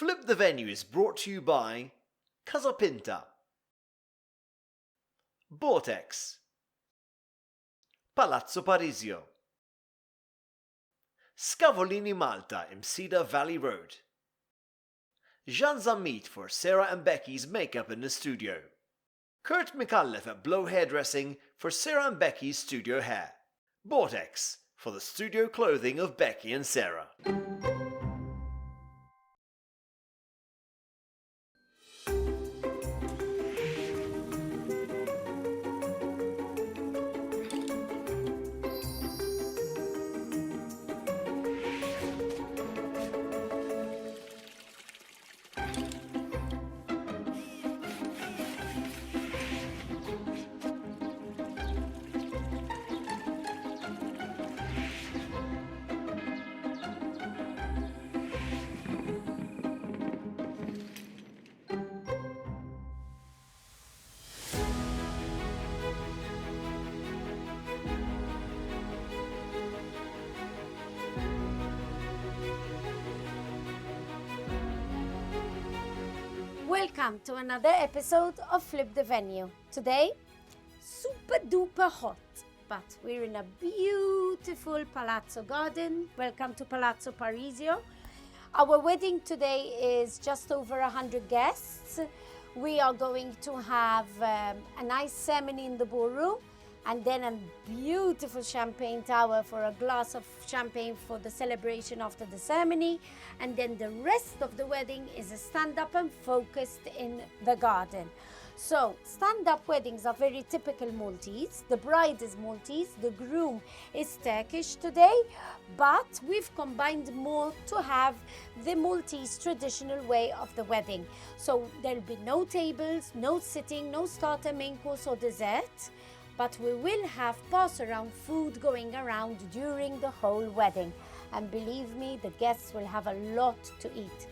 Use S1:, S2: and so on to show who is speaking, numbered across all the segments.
S1: Flip the Venue is brought to you by Casa Pinta, Vortex, Palazzo Parisio, Scavolini Malta in Cedar Valley Road, Jean Zamit for Sarah and Becky's makeup in the studio, Kurt McAuliffe at Blow Hairdressing for Sarah and Becky's studio hair, Vortex for the studio clothing of Becky and Sarah.
S2: Welcome to another episode of Flip the Venue. Today, super duper hot, but we're in a beautiful palazzo garden. Welcome to Palazzo Parisio. Our wedding today is just over 100 guests. We are going to have a nice ceremony in the ballroom and then a beautiful champagne tower for a glass of champagne for the celebration after the ceremony. And then the rest of the wedding is a stand-up and focused in the garden. So stand-up weddings are very typical Maltese. The bride is Maltese, the groom is Turkish today, but we've combined more to have the Maltese traditional way of the wedding. So there'll be no tables, no sitting, no starter, main course or dessert, but we will have pass-around food going around during the whole wedding. And believe me, the guests will have a lot to eat.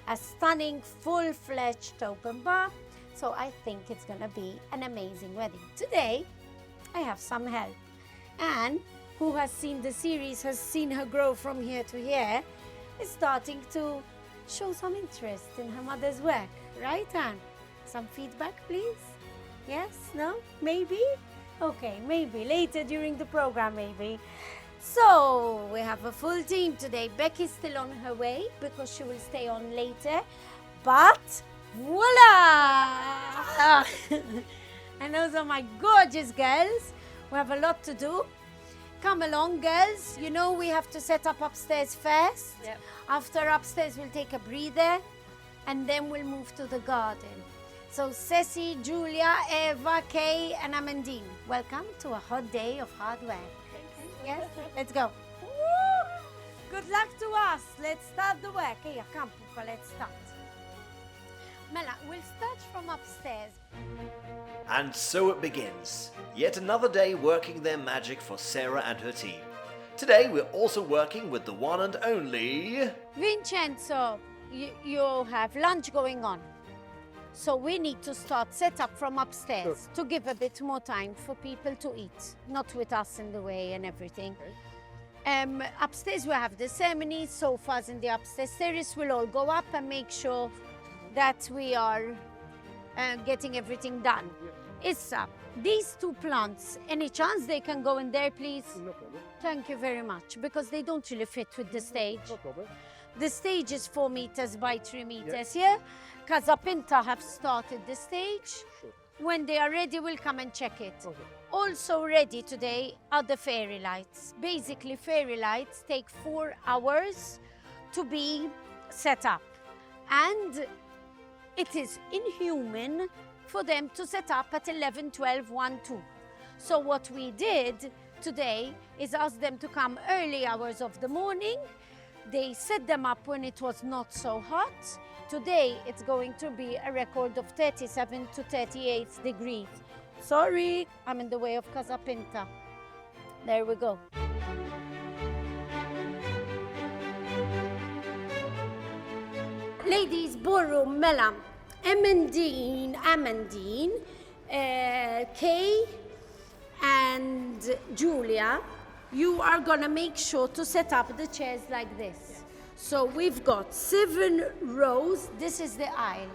S2: A stunning, full-fledged open bar. So I think it's gonna be an amazing wedding. Today, I have some help. Anne, who has seen the series, has seen her grow from here to here, is starting to show some interest in her mother's work. Right, Anne? Some feedback, please? Yes? No? Maybe? Okay, maybe. Later during the program, maybe. So, we have a full team today. Becky's still on her way because she will stay on later. But, voila! And those are my gorgeous girls. We have a lot to do. Come along, girls. You know we have to set up upstairs first.
S3: Yep.
S2: After upstairs, we'll take a breather. And then we'll move to the garden. So, Ceci, Julia, Eva, Kay, and Amandine, welcome to a hot day of hard work. Yes? Let's go. Woo! Good luck to us. Let's start the work. Here, come, Pupa, let's start. Mela, we'll start from upstairs.
S1: And so it begins. Yet another day working their magic for Sarah and her team. Today we're also working with the one and only...
S2: Vincenzo, you have lunch going on. So we need to start set up from upstairs to give a bit more time for people to eat, not with us in the way and everything. Okay. Upstairs we have the ceremony, sofas in the upstairs terrace. We'll all go up and make sure that we are getting everything done. Issa, these two plants, any chance they can go in there, please?
S4: No problem.
S2: Thank you very much, because they don't really fit with the stage.
S4: No problem.
S2: The stage is 4 meters by 3 meters here. Casa Pinta have started the stage.
S4: Sure.
S2: When they are ready, we'll come and check it.
S4: Okay.
S2: Also ready today are the fairy lights. Basically, fairy lights take 4 hours to be set up. And it is inhuman for them to set up at 11, 12, 1, 2. So what we did today is ask them to come early hours of the morning. They set them up when it was not so hot. Today, it's going to be a record of 37 to 38 degrees. Sorry, I'm in the way of Casa Pinta. There we go. Ladies, ballroom, Mela, Amandine, Kay, and Julia, you are gonna make sure to set up the chairs like this. So we've got 7 rows. This is the aisle.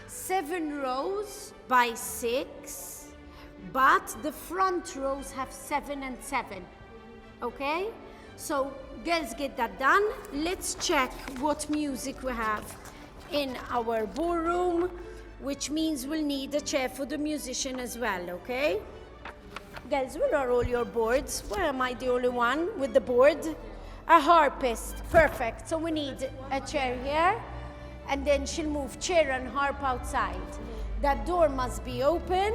S2: 7 rows by 6, but the front rows have 7 and 7. Okay? So girls, get that done. Let's check what music we have in our ballroom, which means we'll need a chair for the musician as well, okay? Girls, where are all your boards? Why am I the only one with the board? A harpist, perfect. So we need a chair here, and then she'll move chair and harp outside. That door must be open.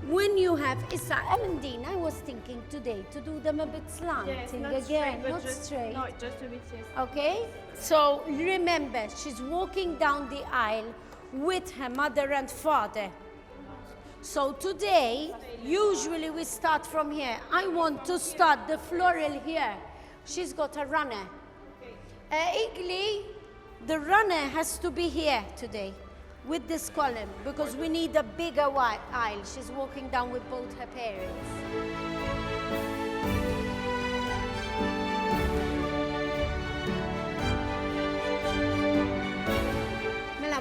S2: When you have Issa and Dean, I was thinking today to do them a bit slanting
S3: not
S2: again,
S3: straight,
S2: not
S3: just,
S2: straight.
S3: No, just a bit, yes.
S2: Okay, so remember, she's walking down the aisle with her mother and father. So today, usually we start from here. I want to start the floral here. She's got a runner. Igli, the runner has to be here today with this column because we need a bigger aisle. She's walking down with both her parents.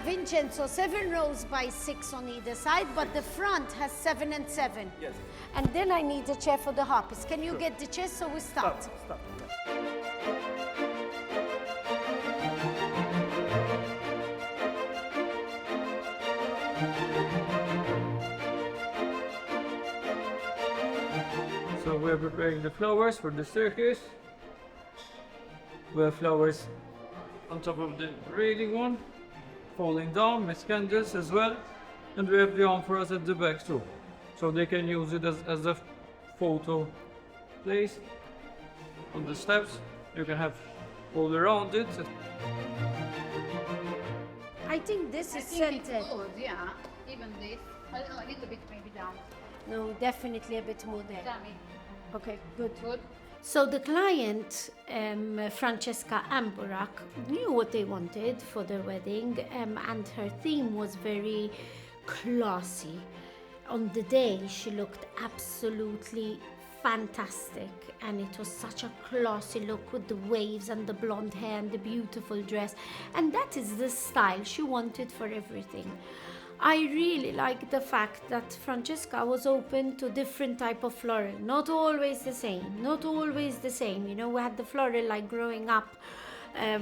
S2: Vincenzo, 7 rows by 6 on either side, but the front has 7 and 7.
S4: Yes.
S2: And then I need a chair for the harpist. Can you get the chair so we start?
S4: Stop. So we're preparing the flowers for the staircase. We have flowers on top of the railing one, falling down with candles as well, and we have the amphoras at the back too, so they can use it as a photo place on the steps. You can have all around it.
S2: I think this is
S3: I think
S2: centered.
S3: it's good, yeah. Even this. I don't know, a little bit maybe down.
S2: No, definitely a bit more there.
S3: Damn it.
S2: Okay, good.
S3: Good.
S2: So the client, Francesca Amburak, knew what they wanted for their wedding, and her theme was very classy. On the day, she looked absolutely fantastic, and it was such a classy look with the waves and the blonde hair and the beautiful dress, and that is the style she wanted for everything. I really like the fact that Francesca was open to different type of floral, not always the same. You know, we had the floral like growing up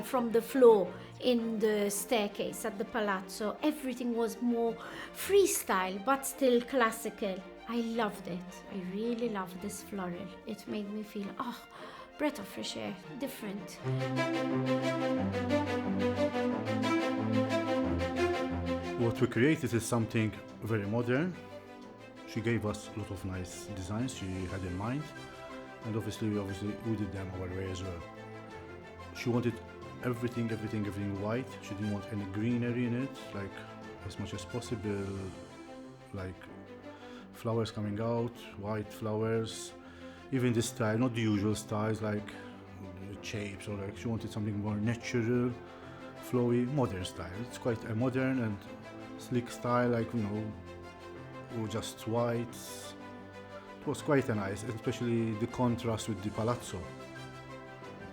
S2: from the floor in the staircase at the palazzo. Everything was more freestyle but still classical. I loved it. I really loved this floral. It made me feel, breath of fresh air, different.
S5: What we created is something very modern. She gave us a lot of nice designs she had in mind, and obviously we did them our way as well. She wanted everything white. She didn't want any greenery in it, like as much as possible, like flowers coming out, white flowers. Even the style, not the usual styles like shapes, or like she wanted something more natural, flowy, modern style. It's quite a modern and slick style, like, you know, or just white. It was quite nice, especially the contrast with the palazzo.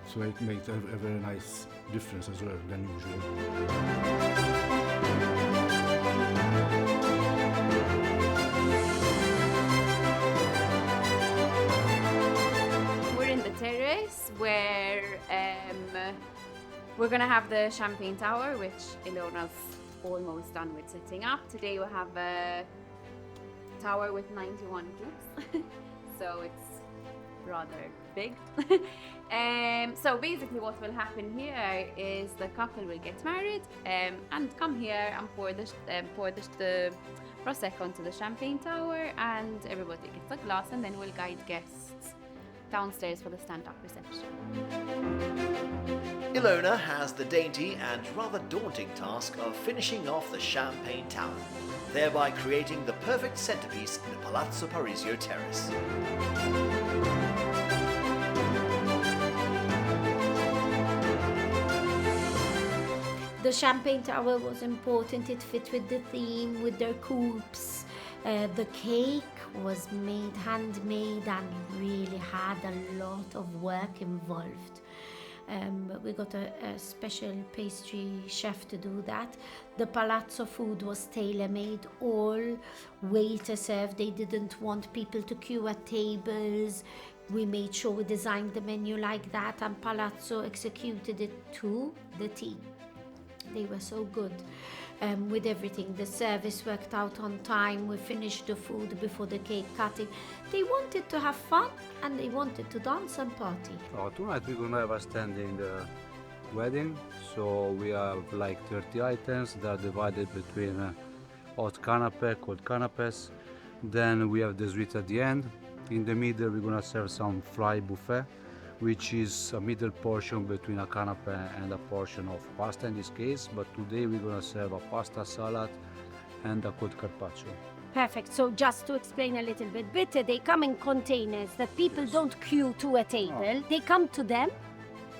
S5: So it made a very nice difference as well than usual.
S3: We're in the terrace where we're gonna have the champagne tower, which Ilona's almost done with setting up. Today we have a tower with 91 cubes, so it's rather big. So basically what will happen here is the couple will get married and come here and pour the prosecco onto the champagne tower, and everybody gets a glass, and then we'll guide guests downstairs for the stand-up reception.
S1: Ilona has the dainty and rather daunting task of finishing off the champagne tower, thereby creating the perfect centerpiece in the Palazzo Parisio terrace.
S2: The champagne tower was important. It fit with the theme, with their coupes. The cake was handmade, and really had a lot of work involved. We got a special pastry chef to do that. The palazzo food was tailor-made, all waiter served. They didn't want people to queue at tables. We made sure we designed the menu like that, and Palazzo executed it to the T. They were so good with everything. The service worked out on time. We finished the food before the cake cutting. They wanted to have fun and they wanted to dance and party.
S6: Tonight we're gonna have a standing wedding. So we have like 30 items that are divided between hot canapé, cold canapés. Then we have the sweet at the end. In the middle we're gonna serve some fry buffet, which is a middle portion between a canapé and a portion of pasta in this case, but today we're gonna serve a pasta salad and a cold carpaccio.
S2: Perfect. So just to explain a little bit better, they come in containers that people don't queue to a table. They come to them,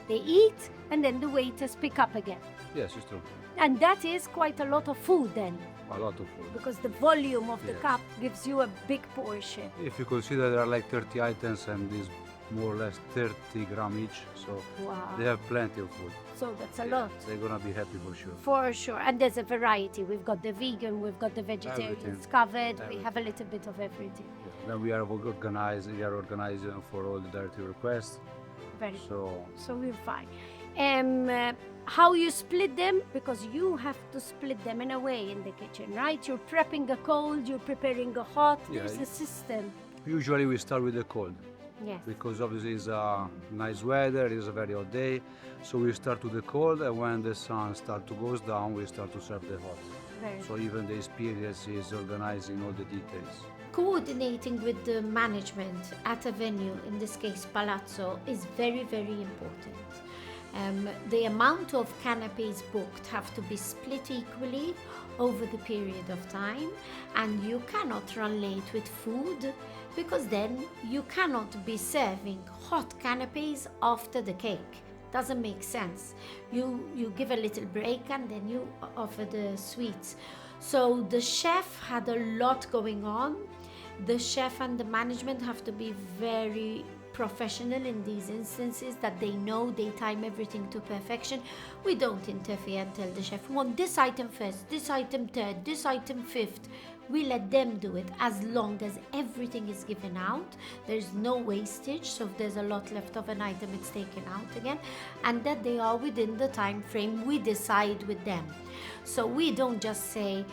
S2: they eat, and then the waiters pick up again.
S6: Yes, it's true.
S2: And that is quite a lot of food then,
S6: A lot of food.
S2: because the volume of the
S6: Yes.
S2: cup gives you a big portion.
S6: If you consider there are like 30 items and this more or less 30 grams each, so
S2: Wow.
S6: they have plenty of food.
S2: So that's a lot.
S6: They're gonna be happy for sure.
S2: For sure. And there's a variety. We've got the vegan, we've got the vegetarians
S6: Everything.
S2: covered. We
S6: Everything.
S2: have a little bit of everything.
S6: Then we are organizing for all the dirty requests.
S2: Very
S6: So
S2: we're fine. How you split them? Because you have to split them in a way in the kitchen, right? You're prepping a cold, you're preparing a hot.
S6: Yeah,
S2: There's a system.
S6: usually we start with the cold
S2: Yes.
S6: because obviously it's a nice weather, it's a very hot day. So we start with the cold, and when the sun starts to goes down, we start to serve the hot.
S2: Very
S6: So even the experience is organizing all the details.
S2: Coordinating with the management at a venue, in this case Palazzo, is very, very important. The amount of canapes booked have to be split equally over the period of time, and you cannot run late with food, because then you cannot be serving hot canapes after the cake. Doesn't make sense. You give a little break and then you offer the sweets. So the chef had a lot going on. The chef and the management have to be very professional in these instances, that they know they time everything to perfection. We don't interfere and tell the chef, we want this item first, this item third, this item fifth. We let them do it as long as everything is given out. There's no wastage, so if there's a lot left of an item, it's taken out again, and that they are within the time frame we decide with them. So we don't just say,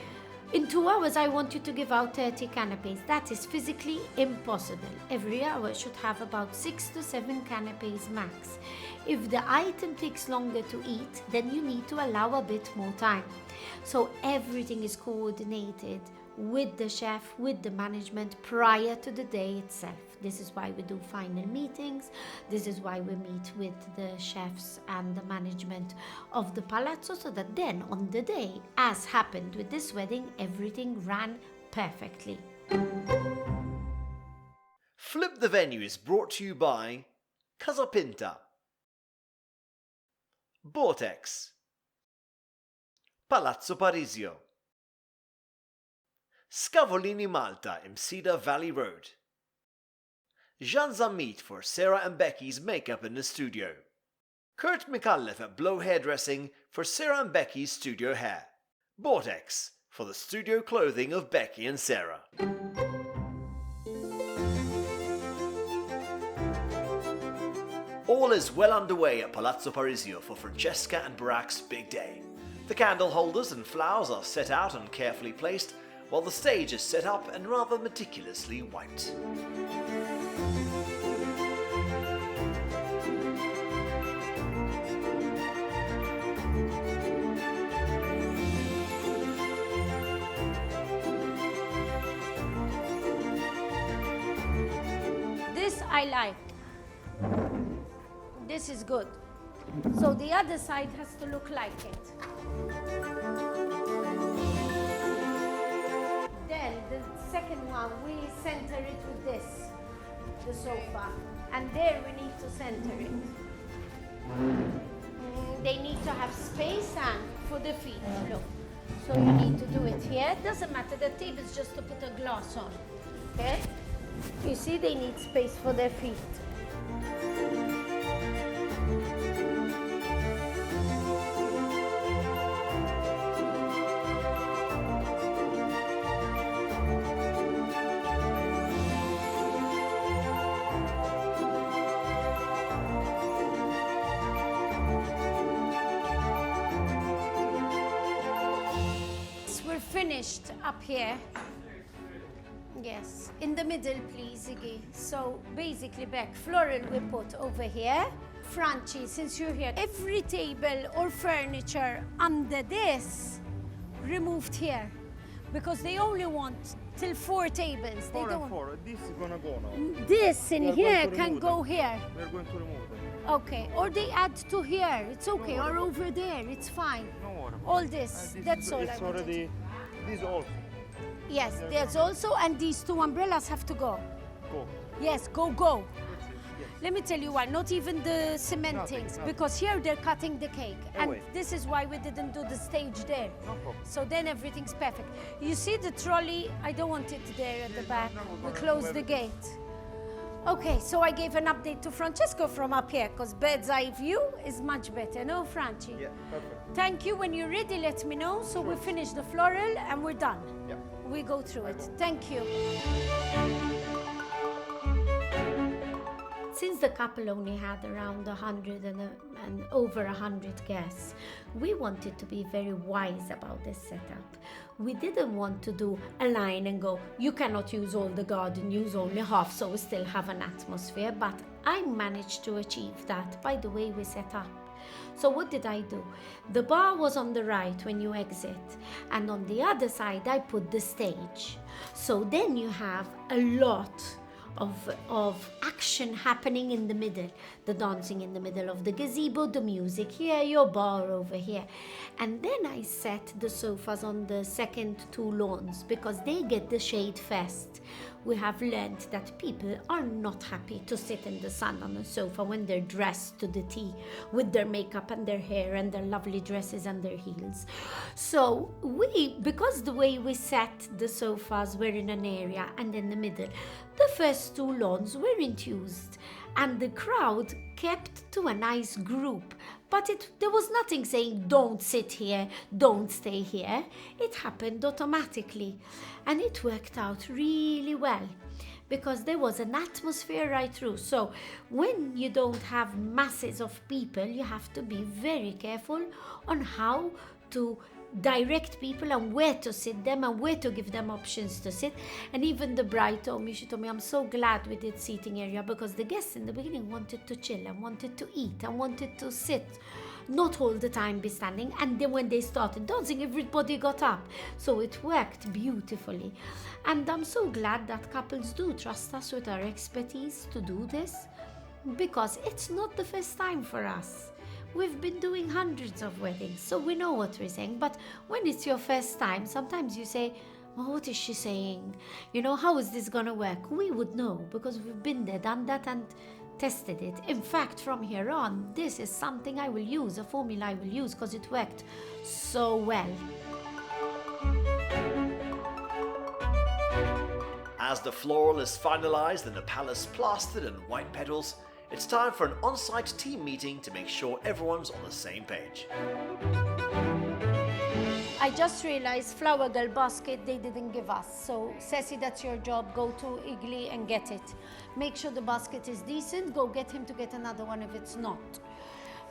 S2: in 2 hours I want you to give out 30 canapes. That is physically impossible. Every hour should have about 6 to 7 canapes max. If the item takes longer to eat, then you need to allow a bit more time. So everything is coordinated with the chef, with the management prior to the day itself. This is why we do final meetings. This is why we meet with the chefs and the management of the palazzo, so that then on the day, as happened with this wedding, everything ran perfectly.
S1: Flip the Venue is brought to you by Casa Pinta, Vortex, Palazzo Parisio, Scavolini Malta in Cedar Valley Road, Jean Zamit for Sarah and Becky's makeup in the studio, Kurt McAuliffe at Blow Hairdressing for Sarah and Becky's studio hair, Vortex for the studio clothing of Becky and Sarah. All is well underway at Palazzo Parisio for Francesca and Barack's big day. The candle holders and flowers are set out and carefully placed, while the stage is set up and rather meticulously wiped.
S2: This I like. This is good. So the other side has to look like it. Then the second one, we center it with this, the sofa. And there we need to center it. They need to have space and for the feet, look. So you need to do it here. Doesn't matter, the table is just to put a glass on, okay? You see, they need space for their feet. finished up here. Yes, in the middle, please, Iggy. So basically, Beck, floral we put over here. Franchi, since you're here, every table or furniture under this removed here, because they only want till 4 tables. They don't.
S7: Four. This is gonna go now.
S2: This in
S7: We are
S2: here
S7: going to
S2: can
S7: remove
S2: go
S7: them.
S2: here.
S7: We are going to remove them.
S2: Okay, or they add to here. It's okay,
S7: No
S2: or
S7: worry.
S2: over there. It's fine.
S7: No worry.
S2: All this. That's all I
S7: It's
S2: wanted.
S7: already. This also.
S2: Yes, there's also, and these 2 umbrellas have to go.
S7: Go.
S2: Yes, go.
S7: That's it. Yes.
S2: Let me tell you why, not even the cementings,
S7: Nothing.
S2: because here they're cutting the cake. And
S7: Away.
S2: this is why we didn't do the stage there.
S7: No problem.
S2: So then everything's perfect. You see the trolley, I don't want it there at the back. We close the gate. Okay, so I gave an update to Francesco from up here, because bird's eye view is much better. No, Franchi?
S7: Yeah, perfect.
S2: Thank you. When you're ready, let me know. So we finish the floral and we're done.
S7: Yeah.
S2: We go through it. Thank you. Since the couple only had around 100 and over 100 guests, we wanted to be very wise about this setup. We didn't want to do a line and go, you cannot use all the garden, use only half, so we still have an atmosphere. But I managed to achieve that by the way we set up. So what did I do? The bar was on the right when you exit, and on the other side I put the stage. So then you have a lot of action happening in the middle. The dancing in the middle of the gazebo, the music here, your bar over here. And then I set the sofas on the second 2 lawns because they get the shade first. We have learned that people are not happy to sit in the sun on a sofa when they're dressed to the T with their makeup and their hair and their lovely dresses and their heels. So because the way we set the sofas were in an area and in the middle, the first 2 lawns weren't used and the crowd kept to a nice group. But there was nothing saying, don't sit here, don't stay here. It happened automatically. And it worked out really well because there was an atmosphere right through. So when you don't have masses of people, you have to be very careful on how to direct people and where to sit them and where to give them options to sit. And even the bride told me, I'm so glad we did seating area because the guests in the beginning wanted to chill and wanted to eat and wanted to sit, not all the time be standing. And then when they started dancing, everybody got up. So it worked beautifully. And I'm so glad that couples do trust us with our expertise to do this, because it's not the first time for us. We've been doing hundreds of weddings, so we know what we're saying. But when it's your first time, sometimes you say, oh, what is she saying? How is this gonna work? We would know because we've been there, done that and tested it. In fact, from here on, this is something I will use, a formula I will use because it worked so well.
S1: As the floral is finalized and the palace plastered and white petals, it's time for an on-site team meeting to make sure everyone's on the same page.
S2: I just realized flower girl basket they didn't give us. So Ceci, that's your job. Go to Igli and get it. Make sure the basket is decent. Go get him to get another one if it's not.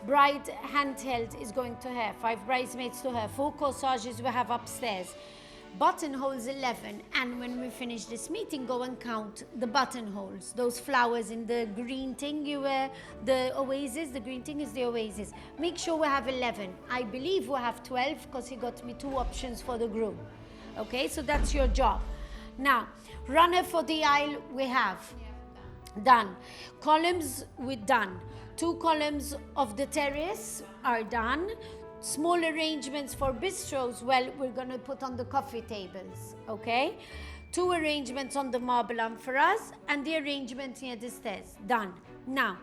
S2: Bride handheld is going to her. 5 bridesmaids to her. 4 corsages we have upstairs. Buttonholes 11, and when we finish this meeting, go and count the buttonholes, those flowers in the green thing the oasis, the green thing is the oasis. Make sure we have 11. I believe we have 12 because he got me 2 options for the groom. Okay, so that's your job. Now, runner for the aisle we have. Done. Columns we're done. 2 columns of the terrace are done. Small arrangements for bistros, well, we're going to put on the coffee tables, okay? 2 arrangements on the marble amphoras and the arrangement near the stairs, done. Now,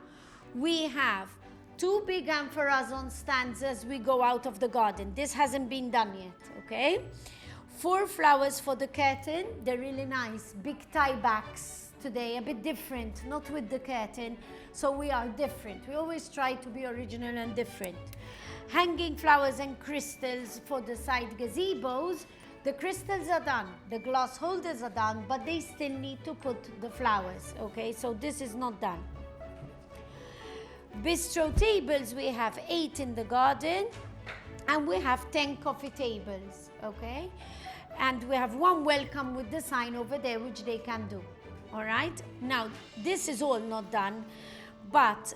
S2: we have 2 big amphoras on stands as we go out of the garden. This hasn't been done yet, okay? 4 flowers for the curtain, they're really nice, big tiebacks today, a bit different, not with the curtain, so we are different. We always try to be original and different. Hanging flowers and crystals for the side gazebos. The crystals are done, the glass holders are done, but they still need to put the flowers, okay? So this is not done. Bistro tables, we have 8 in the garden, and we have 10 coffee tables, okay? And we have one welcome with the sign over there, which they can do. All right? Now, this is all not done, but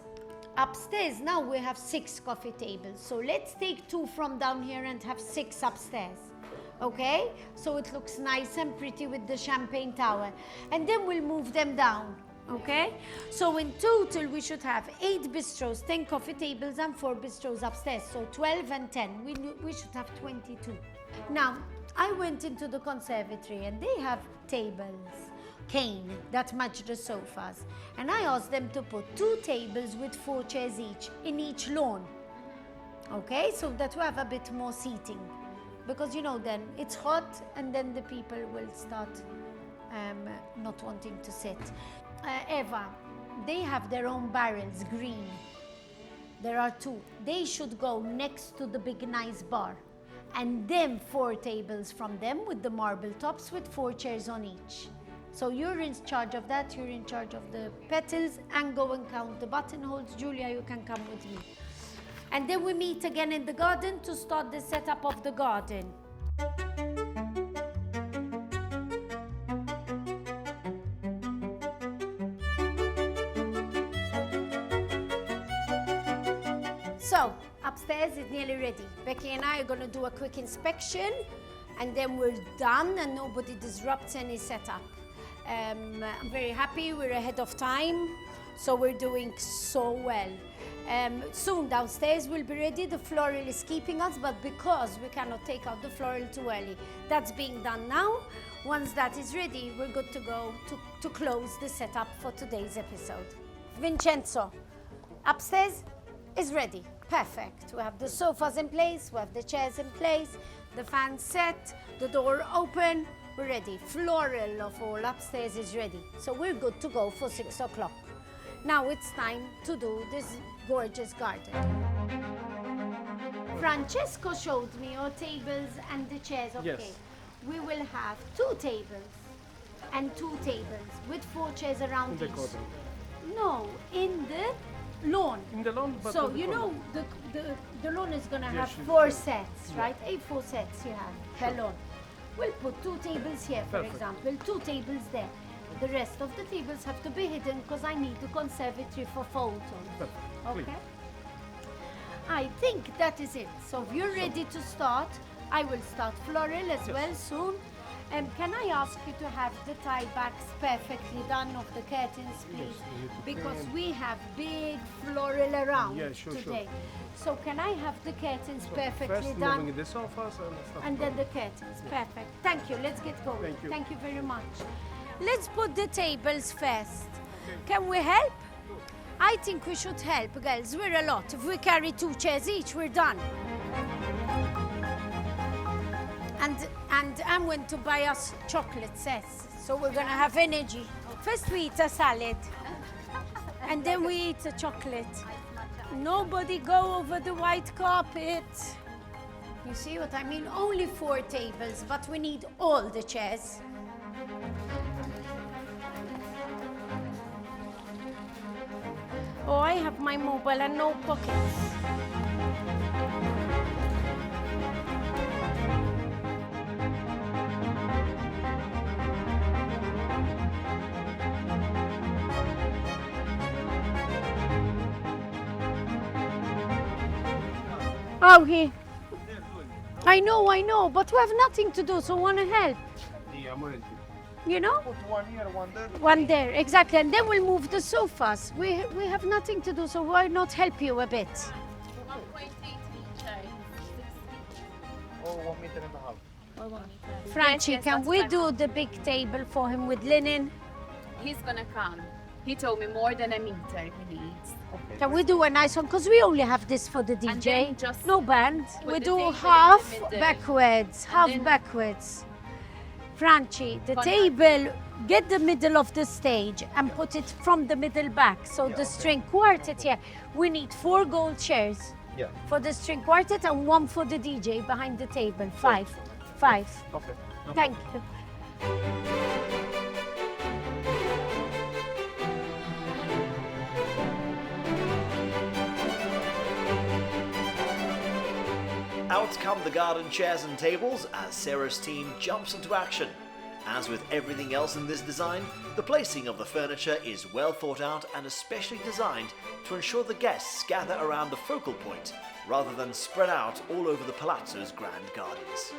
S2: upstairs now we have 6 coffee tables. So let's take 2 from down here and have 6 upstairs. Okay? So it looks nice and pretty with the champagne tower. And then we'll move them down. Okay? So in total, we should have 8 bistros, 10 coffee tables, and 4 bistros upstairs. So 12 and 10. We should have 22. Now, I went into the conservatory and they have tables, cane, that match the sofas. And I asked them to put 2 tables with 4 chairs each in each lawn. Okay? So that we have a bit more seating. Because, you know, then it's hot and then the people will start not wanting to sit. Eva, they have their own barrels, green. There are 2. They should go next to the big nice bar. And then 4 tables from them with the marble tops with 4 chairs on each. So you're in charge of that, you're in charge of the petals, and go and count the buttonholes. Julia, you can come with me. And then we meet again in the garden to start the setup of the garden. So, upstairs is nearly ready. Becky and I are going to do a quick inspection and then we're done and nobody disrupts any setup. I'm very happy, we're ahead of time, so we're doing so well. Soon downstairs will be ready. The floral is keeping us, but because we cannot take out the floral too early, that's being done now. Once that is ready, we're good to go to close the setup for today's episode. Vincenzo, upstairs is ready. Perfect. We have the sofas in place, we have the chairs in place, the fan set, the door open, we're ready. Floral of all upstairs is ready. So we're good to go for 6 o'clock. Now it's time to do this gorgeous garden. Francesco showed me our tables and the chairs. Okay.
S4: Yes.
S2: We will have 2 tables and 2 tables with 4 chairs around
S4: In the
S2: each.
S4: corner.
S2: No, in the lawn.
S4: In the lawn, but
S2: So
S4: in the
S2: you
S4: corner.
S2: know the lawn is gonna have
S4: should-
S2: 4
S4: yeah.
S2: sets, right? 4 sets you have per lawn. We'll put 2 tables here, for
S4: Perfect.
S2: example, 2 tables there. The rest of the tables have to be hidden because I need the conservatory for photos.
S4: Perfect.
S2: Okay?
S4: Please.
S2: I think that is it. So if you're ready to start, I will start floral as well soon. Can I ask you to have the tie backs perfectly done of the curtains, please?
S4: we need to
S2: Because
S4: clean.
S2: we have big floral around
S4: Yeah, sure, sure.
S2: today. So can I have the curtains perfectly
S4: First
S2: done?
S4: moving the sofas and stuff.
S2: And then the curtains. Perfect. Thank you. Let's get going.
S4: Thank you.
S2: Thank you very much. Let's put the tables first. Can we help? I think we should help, girls. We're a lot. If we carry 2 chairs each, we're done. And I'm going to buy us chocolate sets, so we're going to have energy. First we eat a salad, and then we eat a chocolate. Nobody go over the white carpet. You see what I mean? Only 4 tables, but we need all the chairs. Oh, I have my mobile and no pockets. Oh, he. I know, but we have nothing to do, so want to help.
S7: Yeah, I'm ready.
S2: You know?
S7: Put one here, one there.
S2: One there, exactly, and then we'll move the sofas. We have nothing to do, so why not help you a bit?
S3: 1.8 meter.
S7: Oh, 1 meter and a half.
S2: Francie,
S3: yes,
S2: can
S3: that's
S2: we
S3: fine.
S2: do the big table for him with linen?
S3: He's gonna come. He told me more than a meter he needs.
S2: Can we do a nice one? Because we only have this for the
S3: And
S2: DJ.
S3: then just
S2: No band.
S3: put
S2: We
S3: the
S2: do
S3: table in
S2: half
S3: the middle.
S2: backwards,
S3: And
S2: half
S3: then-
S2: backwards. Francie, the
S3: Fun.
S2: table, get the middle of the stage and put it from the middle back. So the string quartet here. We need 4 gold chairs
S7: Yeah.
S2: for the string quartet and 1 for the DJ behind the table. 5. 5.
S7: Okay.
S2: Thank you.
S1: Out come the garden chairs and tables as Sarah's team jumps into action. As with everything else in this design, the placing of the furniture is well thought out and especially designed to ensure the guests gather around the focal point rather than spread out all over the palazzo's grand gardens.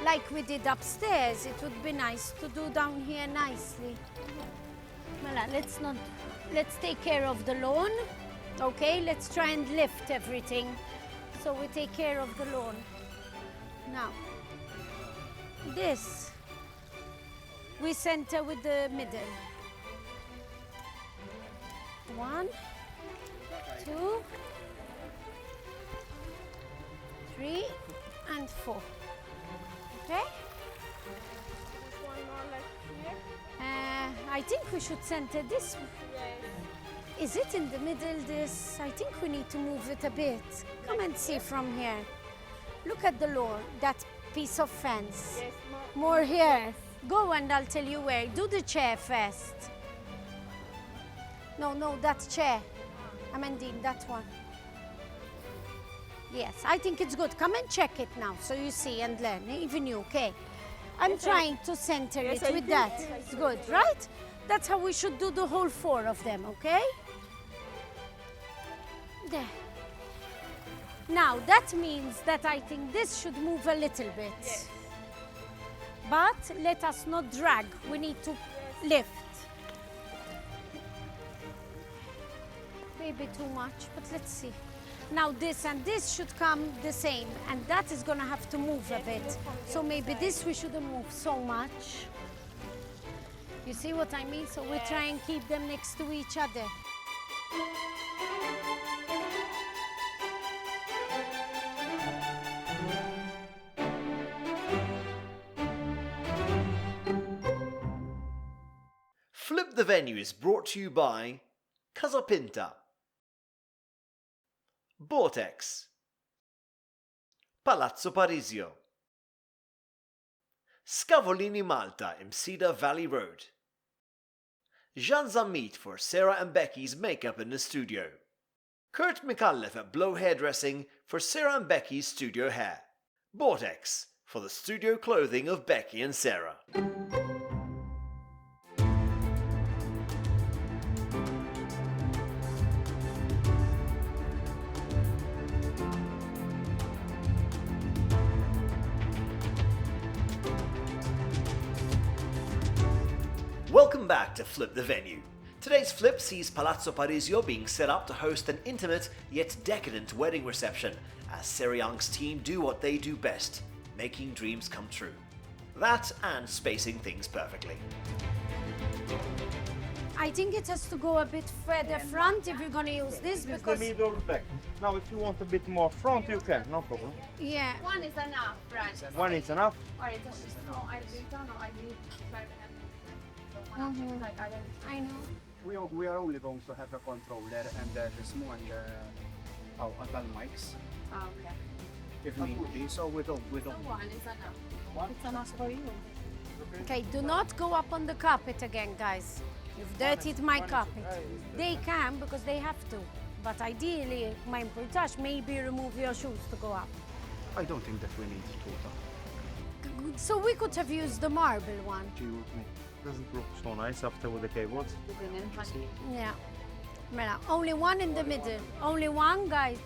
S2: Like we did upstairs, it would be nice to do down here nicely. Well, let's take care of the lawn. Okay, let's try and lift everything. So we take care of the lawn. Now, this, we center with the middle. 1, 2, 3, and 4. Okay? I think we should center this. Is it in the middle, this? I think we need to move it a bit. Come and see from here. Look at the lawn, that piece of fence.
S3: Yes,
S2: More here. Go and I'll tell you where. Do the chair first. No, that chair. Amandine, that one. Yes, I think it's good. Come and check it now so you see and learn, even you, okay? I'm trying to center it with that. It's good, right? That's how we should do the whole 4 of them, okay? There. Now, that means that I think this should move a little bit.
S3: Yes.
S2: But let us not drag. We need to lift. Maybe too much, but let's see. Now this and this should come the same, and that is gonna have to move a bit. So maybe this we shouldn't move so much. You see what I mean? So we try and keep them next to each other.
S1: Flip the Venue is brought to you by Casa Pinta, Vortex, Palazzo Parisio, Scavolini Malta in Cedar Valley Road, Jean Zamit for Sarah and Becky's makeup in the studio, Kurt McAuliffe at Blow Hairdressing for Sarah and Becky's studio hair, Vortex for the studio clothing of Becky and Sarah. Welcome back to Flip the Venue. Today's flip sees Palazzo Parisio being set up to host an intimate yet decadent wedding reception as Sarah Young's team do what they do best, making dreams come true. That and spacing things perfectly.
S2: I think it has to go a bit further front if you're gonna use this
S7: This is
S2: because
S7: the middle back. Now if you want a bit more front, you can, no problem.
S2: yeah.
S3: One is enough, right?
S7: One is enough.
S3: Or it's no, I do.
S2: Mhm. I know.
S8: We are only going to have a controller and the small adult mics
S3: Oh, okay.
S8: if need be. So we don't.
S3: One is enough.
S2: It's enough for you. Okay, do not go up on the carpet again, guys. You've dirtied my carpet. They can because they have to. But ideally, my touch, maybe remove your shoes to go up.
S8: I don't think that we need to.
S2: So we could have used the marble one.
S7: Doesn't look so nice after with the cables.
S2: Yeah. Mela, only one in the middle. Only one, guys.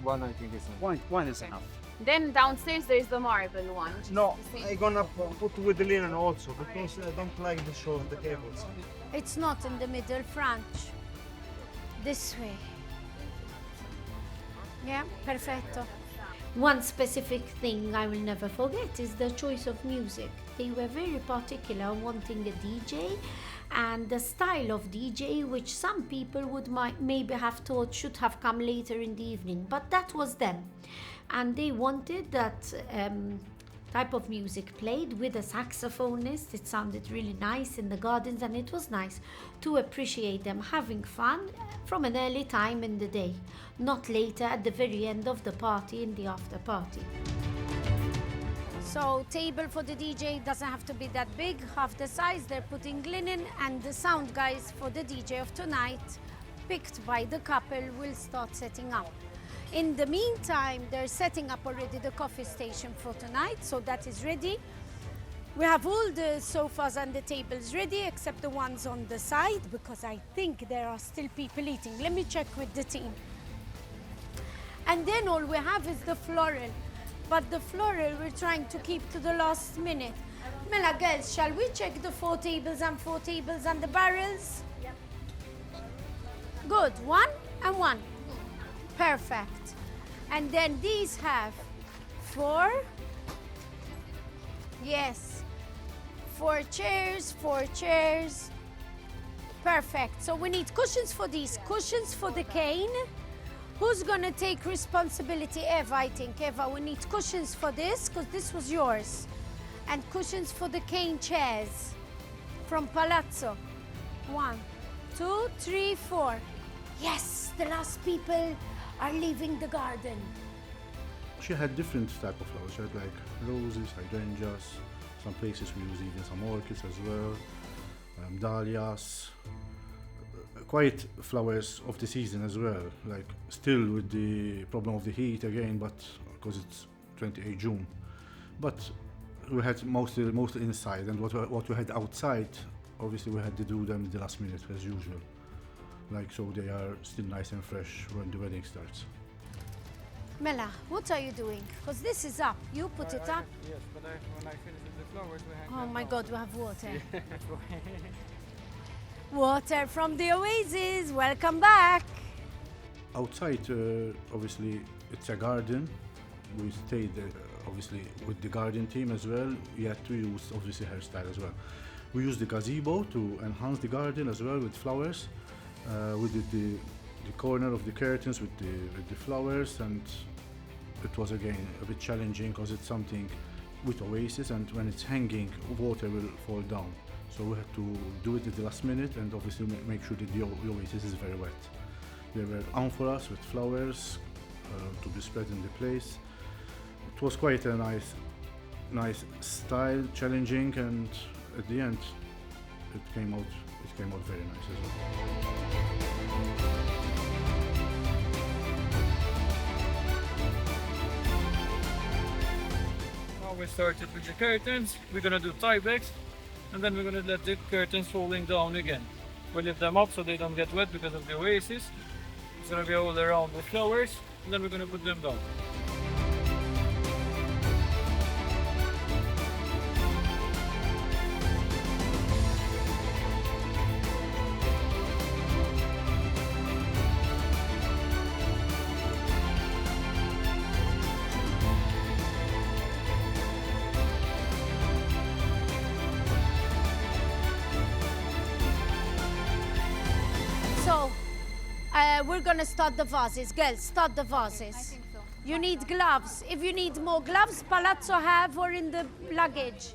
S8: One I think is enough. One is enough.
S3: Then downstairs there is the marble one.
S7: No, I'm gonna put with the linen also because I don't like the show of the cables.
S2: It's not in the middle, French. This way. Yeah, perfetto. One specific thing I will never forget is the choice of music. They were very particular wanting a DJ and the style of DJ, which some people would maybe have thought should have come later in the evening, but that was them. And they wanted that type of music played with a saxophonist. It sounded really nice in the gardens, and it was nice to appreciate them having fun from an early time in the day, not later at the very end of the party in the after party. So table for the DJ doesn't have to be that big, half the size. They're putting linen, and the sound guys for the DJ of tonight, picked by the couple, will start setting up. In the meantime, they're setting up already the coffee station for tonight, so that is ready. We have all the sofas and the tables ready, except the ones on the side, because I think there are still people eating. Let me check with the team. And then all we have is the floral. But the floral we're trying to keep to the last minute. Mela, girls, shall we check the 4 tables and the barrels? Yep. Good, 1 and 1. Perfect. And then these have 4. Yes. 4 chairs, 4 chairs. Perfect. So we need cushions for these, cushions for the cane. Who's gonna take responsibility? Eva, I think. Eva, we need cushions for this, because this was yours. And cushions for the cane chairs from Palazzo. 1, 2, 3, 4. Yes, the last people are leaving the garden.
S5: She had different type of flowers. She had like roses, hydrangeas. Some places we use even some orchids as well, dahlias. Quite flowers of the season as well, like still with the problem of the heat again, but because it's 28 June. But we had mostly inside, and what we had outside, obviously we had to do them the last minute as usual. Like, so they are still nice and fresh when the wedding starts.
S2: Mela, what are you doing? Because this is up. You put it up.
S4: Yes, but when I finish with the flowers, we hang
S2: Oh
S4: them
S2: my
S4: out.
S2: God, we have water. Water from the oasis. Welcome back.
S5: Outside, obviously, it's a garden. We stayed obviously with the garden team as well. We had to use obviously hairstyle as well. We used the gazebo to enhance the garden as well with flowers. We did the corner of the curtains with the flowers, and it was again a bit challenging because it's something with oasis, and when it's hanging, water will fall down. So we had to do it at the last minute, and obviously make sure that the oasis is very wet. There were amphoras with flowers to be spread in the place. It was quite a nice style, challenging, and at the end, it came out very nice as well.
S4: Now we started with the curtains. We're gonna do tie backs, and then we're gonna let the curtains falling down again. We lift them up so they don't get wet because of the oasis. It's gonna be all around with flowers, and then we're gonna put them down.
S2: So, we're gonna start the vases. Girls, start the vases.
S3: I think so.
S2: You need gloves. If you need more gloves, Palazzo have or in the luggage.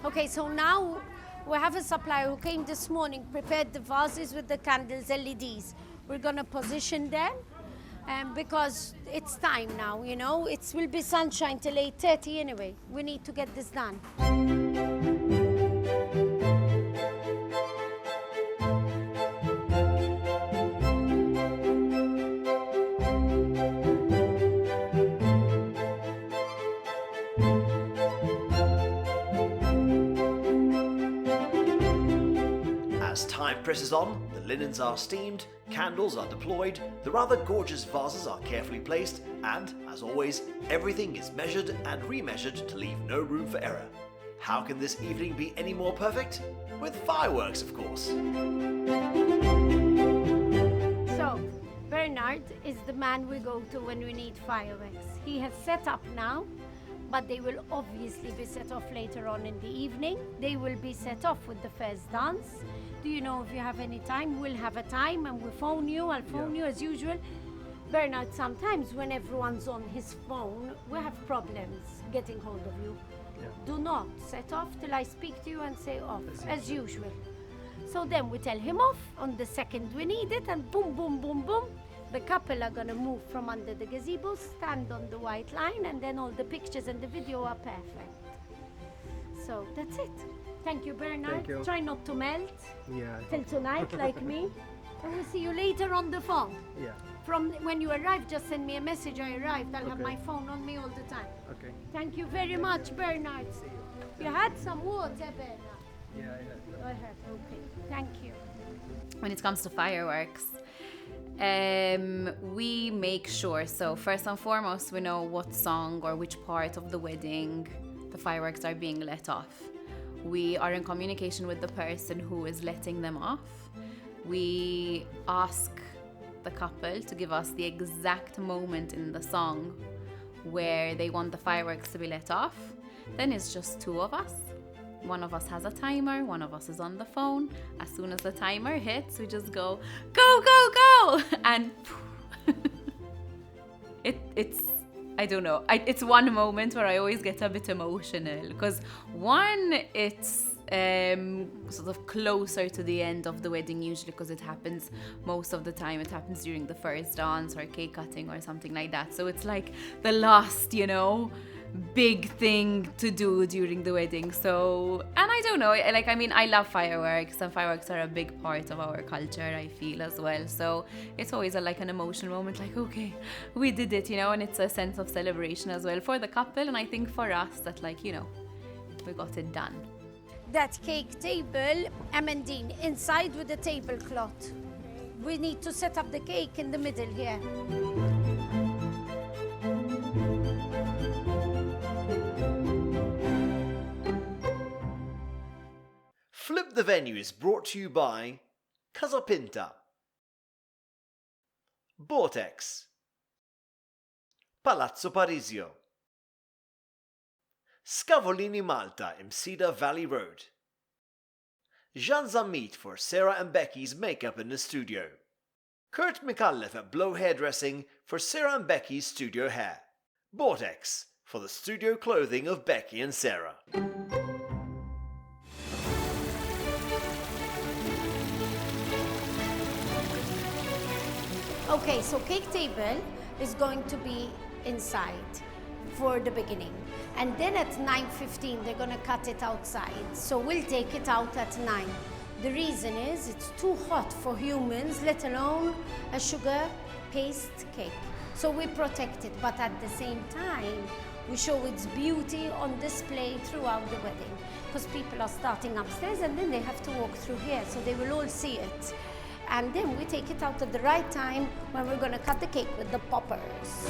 S2: Okay, so now we have a supplier who came this morning, prepared the vases with the candles, LEDs. We're gonna position them because it's time now, you know. It will be sunshine till 8:30 anyway. We need to get this done.
S1: As time presses on, the linens are steamed, candles are deployed, the rather gorgeous vases are carefully placed, and, as always, everything is measured and remeasured to leave no room for error. How can this evening be any more perfect? With fireworks, of course.
S2: So, Bernard is the man we go to when we need fireworks. He has set up now, but they will obviously be set off later on in the evening. They will be set off with the first dance. Do you know if you have any time? We'll have a time and we'll phone you. I'll phone you as usual. Bernard, sometimes when everyone's on his phone, we have problems getting hold of you.
S7: Yeah.
S2: Do not set off till I speak to you and say off, as usual. So then we tell him off on the second we need it, and boom, boom, boom, boom. The couple are gonna move from under the gazebo, stand on the white line, and then all the pictures and the video are perfect. So that's it. Thank you, Bernard.
S7: Thank you.
S2: Try not to melt
S7: Yeah.
S2: till tonight, like me. And we'll see you later on the phone.
S7: Yeah.
S2: From when you arrive, just send me a message. I arrived. I'll have
S7: Okay.
S2: my phone on me all the time.
S7: Okay.
S2: Thank you very much, Bernard. You had some water, Bernard.
S7: Yeah.
S2: I had. Okay. Thank you.
S3: When it comes to fireworks, we make sure, so first and foremost, we know what song or which part of the wedding the fireworks are being let off. We are in communication with the person who is letting them off. We ask the couple to give us the exact moment in the song where they want the fireworks to be let off. Then it's just two of us. One of us has a timer, one of us is on the phone. As soon as the timer hits, we just go, go, go, go! And it's I don't know. It's one moment where I always get a bit emotional because one, it's sort of closer to the end of the wedding usually because it happens most of the time. It happens during the first dance or cake cutting or something like that. So it's like the last, big thing to do during the wedding. So, and I don't know, like, I mean, I love fireworks and fireworks are a big part of our culture, I feel, as well. So it's always like an emotional moment, like, okay, we did it, and it's a sense of celebration as well for the couple. And I think for us that, like, we got it done.
S2: That cake table, Amandine, inside with the tablecloth. We need to set up the cake in the middle here.
S1: Flip the Venue is brought to you by Casa Pinta, Vortex, Palazzo Parisio, Scavolini Malta in Cedar Valley Road, Jean Zamit for Sarah and Becky's makeup in the studio, Kurt McAuliffe at Blow Hairdressing for Sarah and Becky's studio hair, Vortex for the studio clothing of Becky and Sarah.
S2: Okay, so cake table is going to be inside for the beginning. And then at 9:15, they're gonna cut it outside. So we'll take it out at 9. The reason is it's too hot for humans, let alone a sugar paste cake. So we protect it, but at the same time, we show its beauty on display throughout the wedding. Because people are starting upstairs and then they have to walk through here, so they will all see it. And then we take it out at the right time when we're gonna cut the cake with the poppers.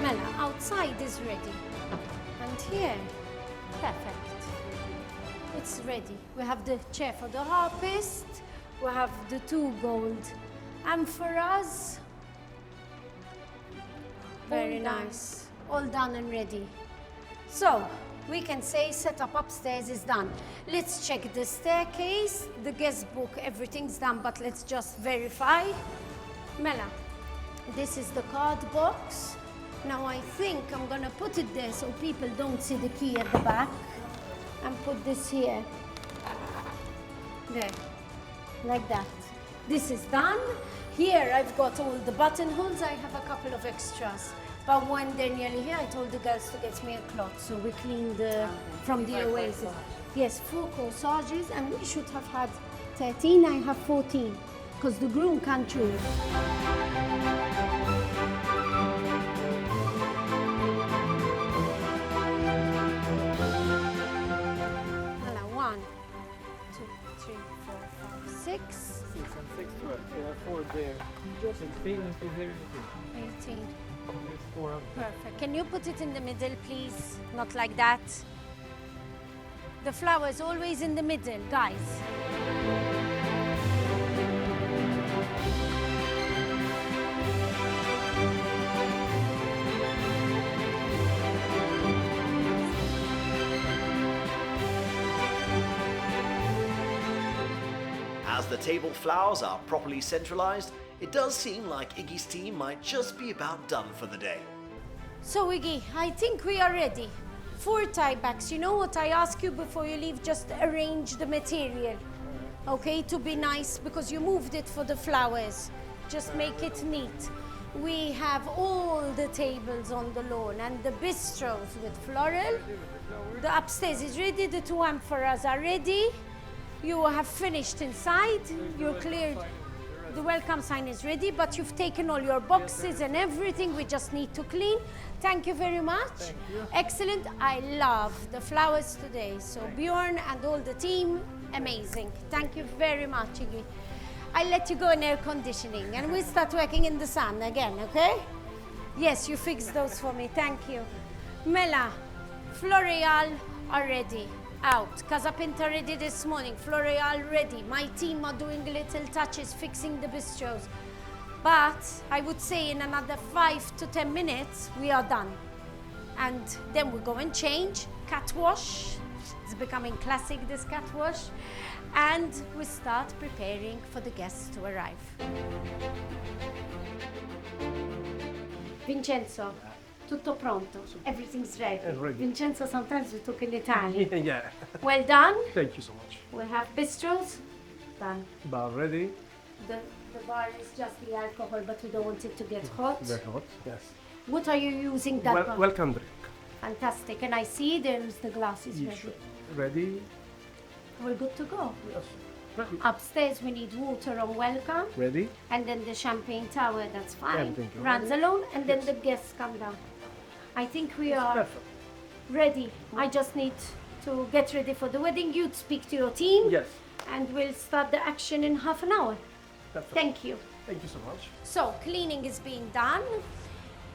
S2: Mela, outside is ready. And here, perfect. It's ready. We have the chair for the harpist. We have the 2 gold. And for us, very nice. All done and ready. So, we can say setup upstairs is done. Let's check the staircase, the guest book, everything's done, but let's just verify. Mela, this is the card box. Now I think I'm gonna put it there so people don't see the key at the back. And put this here. There. Like that. This is done. Here I've got all the buttonholes. I have a couple of extras. But when they're nearly here, I told the girls to get me a cloth. So we clean from the oasis. Yes, 4 corsages, and we should have had 13. I have 14. Because the groom can't choose. Six.
S4: 6 and 6, 12. There are 4 there. 16 and 2 there.
S2: 18.
S4: There's 4 of them.
S2: Perfect. Can you put it in the middle, please? Not like that. The flowers always in the middle, guys.
S1: the table flowers are properly centralized, it does seem like Iggy's team might just be about done for the day.
S2: So Iggy, I think we are ready. 4 tie backs. You know what I ask you before you leave? Just arrange the material, okay, to be nice, because you moved it for the flowers. Just make it neat. We have all the tables on the lawn and the bistros with floral. The upstairs is ready, the 2 amphoras are ready. You have finished inside, you cleared, the welcome sign is ready, but you've taken all your boxes and everything, we just need to clean. Thank you very much.
S7: Thank you.
S2: Excellent, I love the flowers today. So Bjorn and all the team, amazing. Thank you very much, Iggy. I'll let you go in air conditioning and we'll start working in the sun again, okay? Yes, you fixed those for me, thank you. Mela, Floreal are ready, out. Casa Pinta ready this morning, Floreal ready. My team are doing little touches, fixing the bistros. But I would say in another 5 to 10 minutes, we are done. And then we go and change, cat wash. It's becoming classic, this cat wash. And we start preparing for the guests to arrive. Vincenzo, tutto pronto? Everything's ready.
S7: Ready.
S2: Vincenzo, sometimes we talk in Italian.
S7: Yeah.
S2: Well done.
S7: Thank you so much.
S2: We have bistros. Done.
S7: Bar ready.
S2: The bar is just the alcohol, but we don't want it to get hot.
S7: Very hot. Yes.
S2: What are you using that bar?
S7: Welcome drink.
S2: Fantastic. And I see there's the glasses
S7: You
S2: ready.
S7: should. Ready?
S2: We're good to go.
S7: Yes. Ready.
S2: Upstairs we need water on welcome.
S7: Ready?
S2: And then the champagne tower, that's fine.
S7: Everything you
S2: Runs
S7: want.
S2: alone, and then
S7: Yes.
S2: the guests come down. I think we are
S7: Perfect.
S2: ready. I just need to get ready for the wedding. You'd speak to your team.
S7: Yes.
S2: And we'll start the action in half an hour.
S7: Perfect.
S2: Thank you.
S7: Thank you so much.
S2: So, cleaning is being done.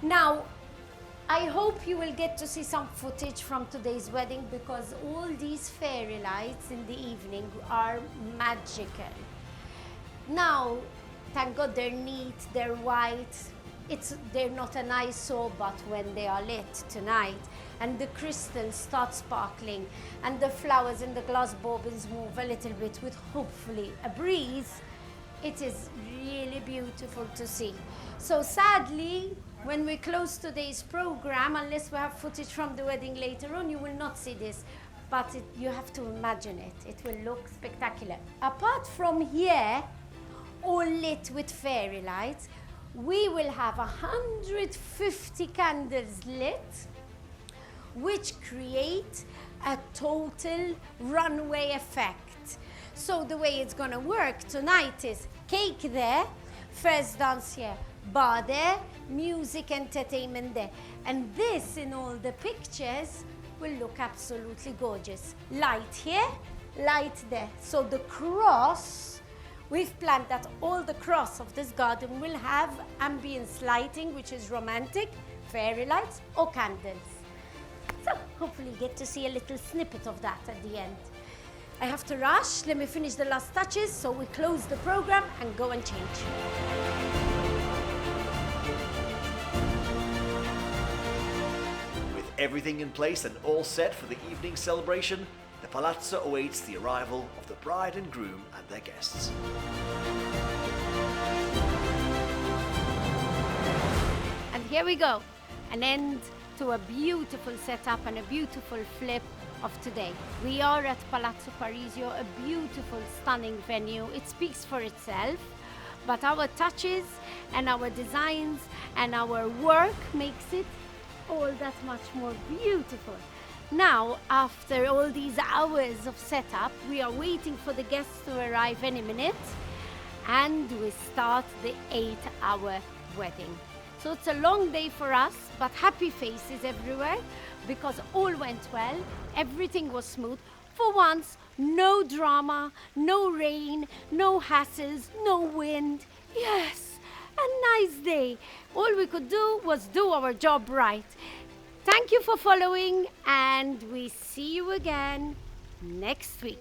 S2: Now, I hope you will get to see some footage from today's wedding, because all these fairy lights in the evening are magical. Now, thank God they're neat, they're white. They're not an eyesore, but when they are lit tonight, and the crystals start sparkling, and the flowers in the glass baubles move a little bit with hopefully a breeze, it is really beautiful to see. So sadly, when we close today's program, unless we have footage from the wedding later on, you will not see this. But you have to imagine it. It will look spectacular. Apart from here, all lit with fairy lights, we will have 150 candles lit, which create a total runway effect. So the way it's gonna work tonight is cake there, first dance here, bar there, music entertainment there. And this in all the pictures will look absolutely gorgeous. Light here, light there. So the cross, we've planned that all the cross of this garden will have ambience lighting, which is romantic, fairy lights or candles. So hopefully you get to see a little snippet of that at the end. I have to rush, let me finish the last touches, so we close the program and go and change.
S1: With everything in place and all set for the evening celebration, the palazzo awaits the arrival of the bride and groom and their guests.
S2: And here we go, an end to a beautiful setup and a beautiful flip of today. We are at Palazzo Parisio, a beautiful, stunning venue. It speaks for itself, but our touches and our designs and our work makes it all that much more beautiful. Now, after all these hours of setup, we are waiting for the guests to arrive any minute, and we start the 8-hour wedding. So it's a long day for us, but happy faces everywhere, because all went well, everything was smooth. For once, no drama, no rain, no hassles, no wind. Yes, a nice day. All we could do was do our job right. Thank you for following, and we see you again next week.